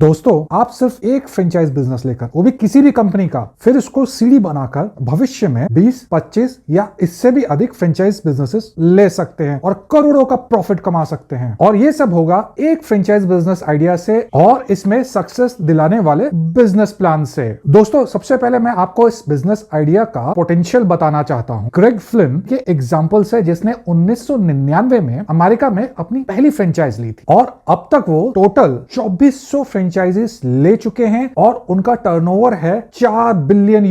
दोस्तों, आप सिर्फ एक फ्रेंचाइज बिजनेस लेकर, वो भी किसी भी कंपनी का, फिर उसको सीढ़ी बनाकर भविष्य में 20, 25 या इससे भी अधिक फ्रेंचाइज बिजनेसेस ले सकते हैं और करोड़ों का प्रॉफिट कमा सकते हैं। और ये सब होगा एक फ्रेंचाइज बिजनेस आइडिया से और इसमें सक्सेस दिलाने वाले बिजनेस प्लान से। दोस्तों, सबसे पहले मैं आपको इस बिजनेस आइडिया का पोटेंशियल बताना चाहता हूं। ग्रेग फ्लिन के एग्जांपल से, जिसने 1999 में अमेरिका में अपनी पहली फ्रेंचाइज ली थी और अब तक वो टोटल 2400 फ्रेंचाइजीज ले चुके हैं और उनका टर्नओवर है $4 बिलियन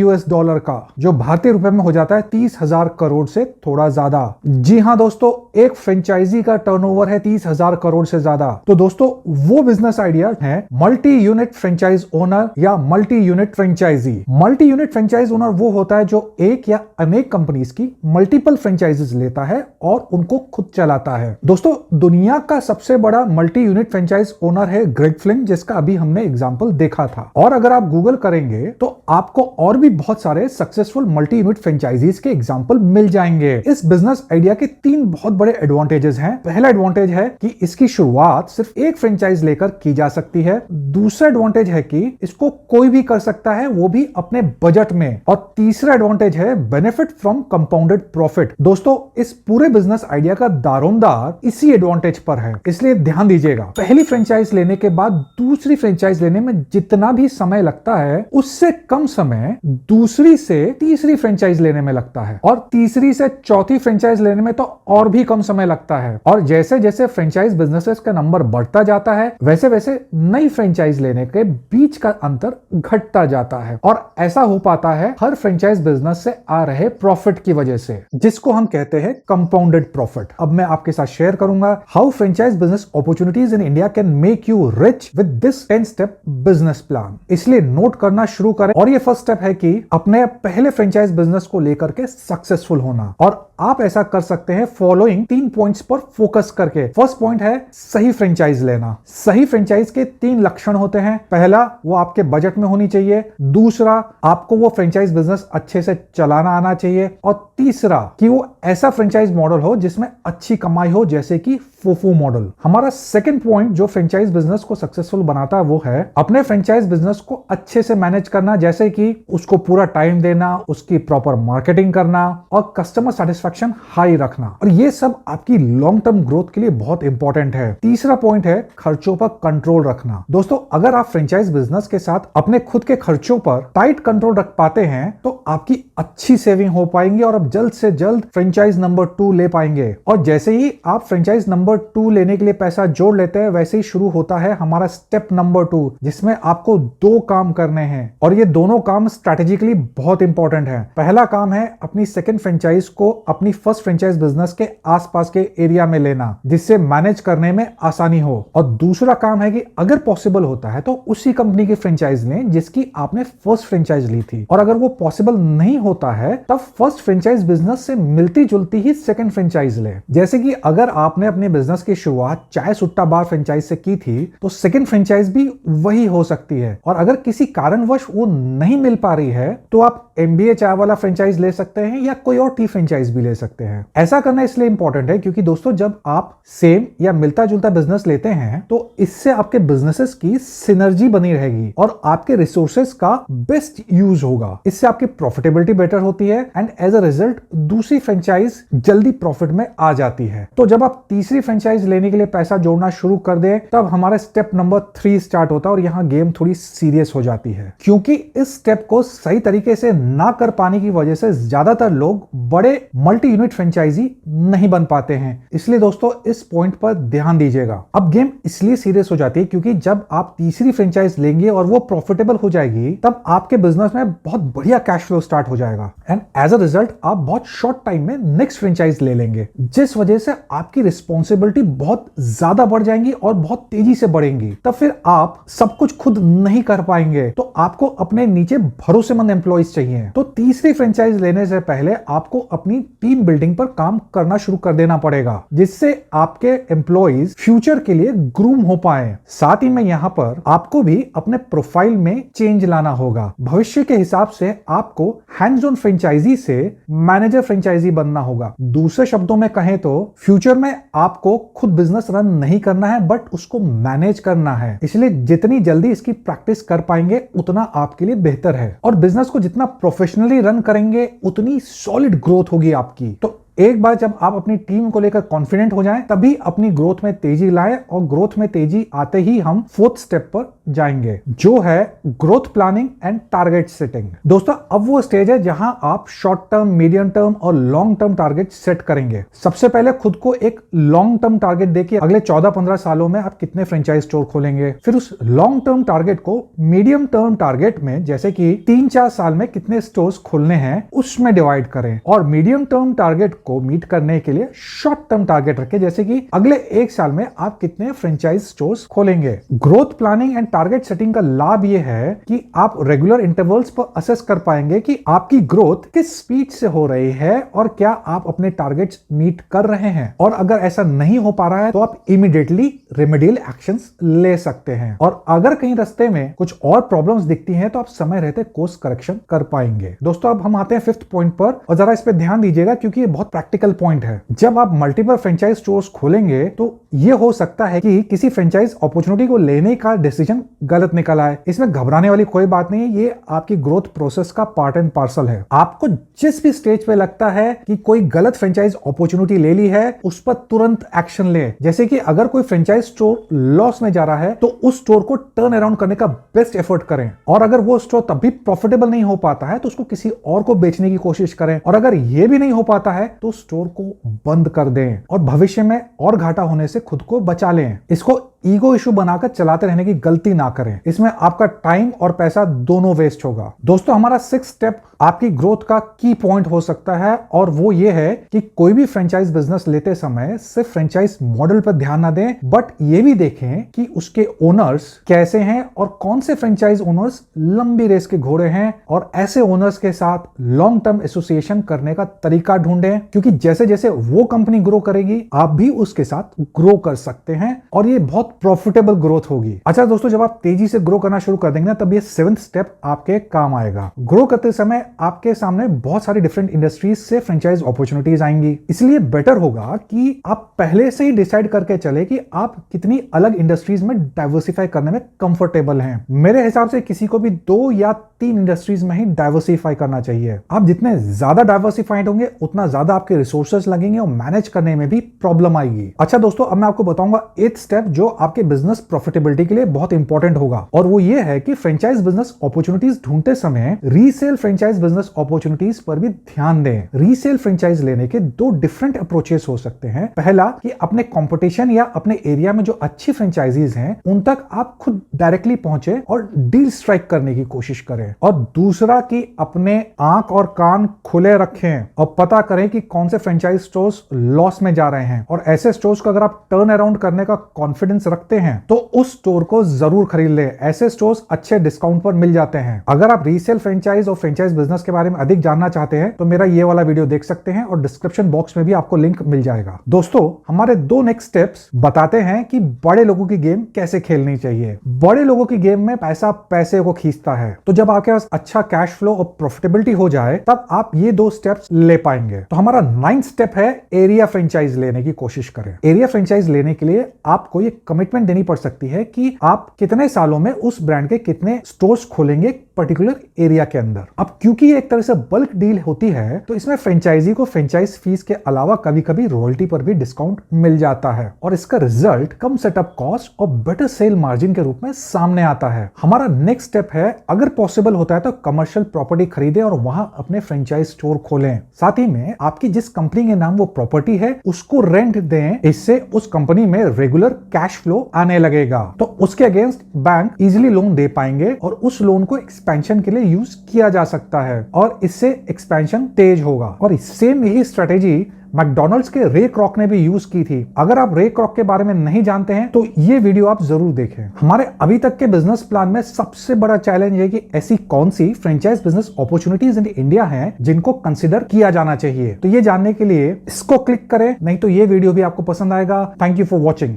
का, जो भारतीय रुपए में हो जाता है 30,000 करोड़ से थोड़ा ज्यादा। जी हां दोस्तों, एक फ्रेंचाइजी का टर्नओवर है 30,000 करोड़ से ज्यादा। तो दोस्तों, वो बिजनेस आइडिया है मल्टी यूनिट फ्रेंचाइज ओनर या multi unit franchisee. Multi unit franchise owner वो होता है जो एक या अनेक कंपनीज की मल्टीपल फ्रेंचाइजीज लेता है और उनको खुद चलाता है। दोस्तों, दुनिया का सबसे बड़ा मल्टी यूनिट फ्रेंचाइज ओनर है ग्रेग फ्लिन, जिसका अभी हमने एग्जांपल देखा था। और अगर आप गूगल करेंगे तो आपको और भी बहुत सारे सक्सेसफुल मल्टी यूनिट फ्रेंचाइजीज के एग्जांपल मिल जाएंगे। इस बिजनेस आइडिया के 3 बहुत बड़े एडवांटेजेस हैं। पहला एडवांटेज है कि इसकी शुरुआत सिर्फ एक फ्रेंचाइज लेकर की जा सकती है। दूसरा एडवांटेज है कि इसको कोई भी कर सकता है, वो भी अपने बजट में। और तीसरा एडवांटेज है बेनिफिट फ्रॉम कंपाउंडेड प्रॉफिट। दोस्तों, इस पूरे बिजनेस आइडिया का दारोमदार इसी एडवांटेज पर है, इसलिए ध्यान दीजिएगा। पहली फ्रेंचाइज लेने के बाद दूसरी फ्रेंचाइज लेने में जितना भी समय लगता है, उससे कम समय दूसरी से तीसरी फ्रेंचाइज लेने में लगता है और तीसरी से चौथी फ्रेंचाइज लेने में तो और भी कम समय लगता है। और जैसे जैसे फ्रेंचाइज बिजनेसेस का नंबर बढ़ता जाता है, वैसे वैसे नई फ्रेंचाइज लेने के बीच का अंतर घटता जाता है। और ऐसा हो पाता है हर फ्रेंचाइज बिजनेस से आ रहे प्रॉफिट की वजह से, जिसको हम कहते हैं कंपाउंडेड प्रॉफिट। अब मैं आपके साथ शेयर करूंगा how franchise business opportunities in India can make you rich with this 10 step business plan. इसलिए नोट करना शुरू करें। और ये फर्स्ट स्टेप है कि अपने पहले फ्रेंचाइज बिजनेस को लेकर के सक्सेसफुल होना। और आप ऐसा कर सकते हैं फॉलोइंग 3 पॉइंट्स पर फोकस करके। फर्स्ट पॉइंट है सही फ्रेंचाइज लेना। सही फ्रेंचाइज के 3 लक्षण होते हैं। पहला, वो आपके बजट में होनी चाहिए। दूसरा, आपको वो फ्रेंचाइज बिजनेस अच्छे से चलाना आना चाहिए। और तीसरा, कि वो ऐसा फ्रेंचाइज मॉडल हो जिसमें अच्छी कमाई हो, जैसे कि फोफो मॉडल। हमारा सेकंड पॉइंट जो फ्रेंचाइज बिजनेस को सक्सेसफुल बनाता है वो है अपने फ्रेंचाइज बिजनेस को अच्छे से मैनेज करना, जैसे कि उसको पूरा टाइम देना, उसकी प्रॉपर मार्केटिंग करना और कस्टमर सेटिस्फैक्शन हाई रखना। और ये सब आपकी लॉन्ग टर्म ग्रोथ के लिए बहुत इंपॉर्टेंट है। तीसरा पॉइंट है खर्चों पर कंट्रोल रखना। दोस्तों, अगर आप फ्रेंचाइज बिजनेस के साथ अपने खुद के खर्चों पर टाइट कंट्रोल रख पाते हैं तो आपकी अच्छी सेविंग हो पाएंगी और आप जल्द से जल्द फ्रेंचाइज नंबर 2 ले पाएंगे। और जैसे ही आप फ्रेंचाइज नंबर 2 लेने के लिए पैसा जोड़ लेते हैं, वैसे ही शुरू होता है हमारा स्टेप नंबर 2, जिसमें आपको 2 काम करने हैं। और ये दोनों काम स्ट्रेटेजिकली बहुत इंपॉर्टेंट है। पहला काम है अपनी सेकंड फ्रेंचाइज को अपनी फर्स्ट फ्रेंचाइज बिजनेस के आसपास के एरिया में लेना, जिससे मैनेज करने में आसानी हो। और दूसरा काम है कि अगर पॉसिबल होता है तो उसी कंपनी की फ्रेंचाइज लें जिसकी आपने फर्स्ट फ्रेंचाइज ली थी। और अगर वो पॉसिबल नहीं होता है तब फर्स्ट फ्रेंचाइज बिजनेस से मिलती जुलती ही सेकंड फ्रेंचाइज ले। जैसे कि अगर आपने अपने बिजनेस की शुरुआत चाय सुट्टा बार फ्रेंचाइज से की थी, तो सेकंड फ्रेंचाइज भी वही हो सकती है। और अगर किसी कारणवश वो नहीं मिल पा रही है तो आप MBA चाय वाला फ्रेंचाइज ले सकते हैं या कोई और टी फ्रेंचाइज भी ले सकते हैं। ऐसा करना इसलिए इंपॉर्टेंट है क्योंकि दोस्तों, जब आप सेम या मिलता जुलता बिजनेस लेते हैं तो इससे आपके बिजनेसेस की सिनर्जी बनी रहेगी और आपके रिसोर्सेज का बेस्ट यूज होगा। इससे आपकी प्रॉफिटेबिलिटी बेटर होती है एंड एज अ रिजल्ट दूसरी फ्रेंचाइज जल्दी प्रॉफिट में आ जाती है। तो जब आप तीसरी फ्रेंचाइज लेने के लिए पैसा जोड़ना शुरू कर दें, तब हमारा स्टेप नंबर 3 स्टार्ट होता है और यहां गेम थोड़ी सीरियस हो जाती है, क्योंकि इस स्टेप को सही तरीके से ना कर पाने की वजह से ज्यादातर लोग बड़े मल्टी यूनिट फ्रेंचाइजी नहीं बन पाते हैं। इसलिए दोस्तों, इस पॉइंट पर ध्यान दीजिएगा। अब गेम इसलिए सीरियस हो जाती है क्योंकि जब आप तीसरी फ्रेंचाइज लेंगे और वो प्रॉफिटेबल हो जाएगी, तब आपके बिजनेस में बहुत बढ़िया कैश फ्लो स्टार्ट हो जाएगा एंड एज अ रिजल्ट आप बहुत शॉर्ट टाइम में नेक्स्ट फ्रेंचाइज ले लेंगे, जिस वजह से आपकी रिस्पॉन्सिबिलिटी बहुत ज्यादा बढ़ जाएंगी और बहुत तेजी से बढ़ेंगी। तब फिर आप सब कुछ खुद नहीं कर पाएंगे, तो आपको अपने नीचे भरोसेमंद एम्प्लॉइज चाहिए। तो तीसरी फ्रेंचाइज लेने से पहले आपको अपनी टीम बिल्डिंग पर काम करना शुरू कर देना पड़ेगा, जिससे आपके एम्प्लॉइज फ्यूचर के लिए ग्रूम हो पाए। साथ ही में यहाँ पर आपको भी अपने प्रोफाइल में चेंज लाना होगा। भविष्य के हिसाब से आपको हैंड्स ऑन फ्रेंचाइजी से मैनेजर फ्रेंचाइजी बनना होगा। दूसरे शब्दों में कहें तो फ्यूचर में आपको खुद बिजनेस रन नहीं करना है, बट उसको मैनेज करना है। इसलिए जितनी जल्दी इसकी प्रैक्टिस कर पाएंगे उतना आपके लिए बेहतर है, और बिजनेस को जितना प्रोफेशनली रन करेंगे उतनी सॉलिड ग्रोथ होगी आपकी। तो एक बार जब आप अपनी टीम को लेकर कॉन्फिडेंट हो जाएं, तभी अपनी ग्रोथ में तेजी लाएं, और ग्रोथ में तेजी आते ही हम फोर्थ स्टेप पर जाएंगे, जो है growth planning and target setting. दोस्तों, अब वो स्टेज है जहां आप शॉर्ट टर्म, मीडियम टर्म और लॉन्ग टर्म टारगेट सेट करेंगे। सबसे पहले खुद को एक लॉन्ग टर्म टारगेट देखिए, अगले 14-15 सालों में आप कितने फ्रेंचाइज स्टोर खोलेंगे। फिर उस लॉन्ग टर्म टारगेट को मीडियम टर्म टारगेट में, जैसे कि 3-4 साल में कितने स्टोर्स खोलने हैं, उसमें डिवाइड करें। और मीडियम टर्म टारगेट को मीट करने के लिए शॉर्ट टर्म टारगेट रखें, जैसे कि अगले 1 साल में आप कितने फ्रेंचाइज स्टोर्स खोलेंगे। Growth planning and target setting का लाभ यह है कि आप रेगुलर इंटरवल्स पर असेस कर पाएंगे कि आपकी ग्रोथ किस स्पीड से हो रही है और क्या आप अपने टारगेट्स मीट कर रहे हैं। और अगर ऐसा नहीं हो पा रहा है तो आप इमीडिएटली रेमेडियल एक्शंस ले सकते हैं, और अगर कहीं रास्ते में कुछ और प्रॉब्लम्स दिखती हैं तो आप समय रहते कोर्स करेक्शन कर पाएंगे। दोस्तों, अब हम आते हैं 5th पॉइंट पर, और जरा इस पे ध्यान दीजिएगा क्योंकि ये बहुत प्रैक्टिकल पॉइंट है। जब आप मल्टीपल फ्रेंचाइज स्टोर्स खोलेंगे तो यह हो सकता है कि किसी फ्रेंचाइज अपॉर्चुनिटी को लेने का डिसीजन गलत निकल आए। इसमें घबराने वाली कोई बात नहीं है, ये आपकी ग्रोथ प्रोसेस का पार्ट एंड पार्सल है। आपको जिस भी स्टेज पे लगता है कि कोई गलत फ्रेंचाइज अपॉर्चुनिटी ले ली है, उस पर तुरंत एक्शन ले। जैसे कि अगर कोई फ्रेंचाइज स्टोर लॉस में जा रहा है तो उस स्टोर को टर्न अराउंड करने का बेस्ट एफर्ट करें, और अगर वो स्टोर तब भी प्रॉफिटेबल नहीं हो पाता है तो उसको किसी और को बेचने की कोशिश करें, और अगर ये भी नहीं हो पाता है तो स्टोर को बंद कर दें और भविष्य में और घाटा होने से खुद को बचा लें। इसको ईगो इशू बनाकर चलाते रहने की गलती ना करें, इसमें आपका टाइम और पैसा दोनों वेस्ट होगा। दोस्तों, हमारा 6th स्टेप आपकी ग्रोथ का की पॉइंट हो सकता है, और वो ये है कि कोई भी फ्रेंचाइज बिजनेस लेते समय सिर्फ फ्रेंचाइज मॉडल पर ध्यान ना दें, बट ये भी देखें कि उसके ओनर्स कैसे हैं और कौन से फ्रेंचाइज ओनर्स लंबी रेस के घोड़े हैं, और ऐसे ओनर्स के साथ लॉन्ग टर्म एसोसिएशन करने का तरीका ढूंढें, क्योंकि जैसे जैसे वो कंपनी ग्रो करेगी आप भी उसके साथ ग्रो कर सकते हैं, और ये बहुत प्रॉफिटेबल ग्रोथ होगी। अच्छा दोस्तों, जब आप तेजी से ग्रो करना शुरू कर देंगे ना, तब ये 7th स्टेप आपके काम आएगा। ग्रो करते समय आपके सामने बहुत सारी डिफरेंट इंडस्ट्रीज से फ्रेंचाइज अपॉर्चुनिटीज आएंगी, इसलिए बेटर होगा कि आप पहले से ही डिसाइड करके चले कि आप कितनी अलग इंडस्ट्रीज में डाइवर्सिफाई करने में कंफर्टेबल हैं। मेरे हिसाब से किसी को भी 2 या 3 इंडस्ट्रीज में ही डाइवर्सिफाई करना चाहिए। आप जितने ज्यादा डाइवर्सिफाइड होंगे उतना ज्यादा आपके रिसोर्सेज लगेंगे और मैनेज करने में भी प्रॉब्लम आएगी। अच्छा दोस्तों, अब मैं आपको बताऊंगा 8th स्टेप जो आपके बिजनेस प्रॉफिटेबिलिटी के लिए बहुत इंपॉर्टेंट होगा, और वो ये है कि फ्रेंचाइज बिजनेस अपॉर्चुनिटीज ढूंढते समय रीसेल फ्रेंचाइज बिजनेस अपॉर्चुनिटीज पर भी ध्यान दें। रीसेल फ्रेंचाइज लेने के 2 डिफरेंट अप्रोचेस हो सकते हैं। पहला कि अपने कंपटीशन या अपने एरिया में जो अच्छी फ्रेंचाइजीज हैं उन तक आप खुद डायरेक्टली पहुंचे और डील स्ट्राइक करने की कोशिश करें, और दूसरा कि अपने आंख और कान खुले रखें और पता करें कि कौन से फ्रेंचाइज स्टोर्स लॉस में जा रहे हैं, और ऐसे स्टोर्स को अगर आप टर्न अराउंड करने का कॉन्फिडेंस रखते हैं तो उस स्टोर को जरूर खरीद ले। ऐसे स्टोर्स अच्छे डिस्काउंट पर मिल जाते हैं। अगर आप रीसेल फ्रेंचाइज और फ्रेंचाइज बिजनेस के बारे में अधिक जानना चाहते हैं तो मेरा ये वाला वीडियो देख सकते हैं, और डिस्क्रिप्शन बॉक्स में भी आपको लिंक मिल जाएगा। दोस्तों, हमारे 2 नेक्स्ट स्टेप्स बताते हैं कि बड़े लोगों की गेम कैसे खेलनी चाहिए। बड़े लोगों की गेम में पैसा पैसे को खींचता है, तो जब आपके पास अच्छा कैश फ्लो और प्रॉफिटेबिलिटी हो जाए तब आप ये 2 स्टेप्स ले पाएंगे। तो हमारा 9th स्टेप है एरिया फ्रेंचाइज लेने की कोशिश करें। एरिया फ्रेंचाइज लेने के लिए आपको ये कमिटमेंट देनी पड़ सकती है कि आप कितने सालों में उस ब्रांड के कितने स्टोर्स खोलेंगे पर्टिकुलर एरिया के अंदर। अब क्योंकि ये एक तरह से बल्क डील होती है तो इसमें फ्रेंचाइजी को फ्रेंचाइज फीस के अलावा कभी कभी रॉयल्टी पर भी डिस्काउंट मिल जाता है, और इसका रिजल्ट कम सेटअप कॉस्ट और बेटर सेल मार्जिन के रूप में सामने आता है। हमारा नेक्स्ट स्टेप है, अगर पॉसिबल होता है तो कमर्शियल प्रॉपर्टी खरीदें और वहां अपने फ्रेंचाइज स्टोर खोलें। साथ ही में आपकी जिस कंपनी के नाम वो प्रॉपर्टी है उसको रेंट दें, इससे उस कंपनी में रेगुलर कैश फ्लो आने लगेगा, तो उसके अगेंस्ट बैंक इजिली लोन दे पाएंगे और उस लोन को एक्सपेंशन के लिए यूज किया जा सकता है, और इससे एक्सपेंशन तेज होगा। और सेम यही स्ट्रेटेजी मैकडॉनल्ड्स के रे क्रॉक ने भी यूज की थी। अगर आप रे क्रॉक के बारे में नहीं जानते हैं तो ये वीडियो आप जरूर देखें। हमारे अभी तक के बिजनेस प्लान में सबसे बड़ा चैलेंज है कि ऐसी कौन सी franchise business opportunities in India हैं जिनको कंसिडर किया जाना चाहिए। तो ये जानने के लिए इसको क्लिक करें, नहीं तो ये वीडियो भी आपको पसंद आएगा। Thank you for watching.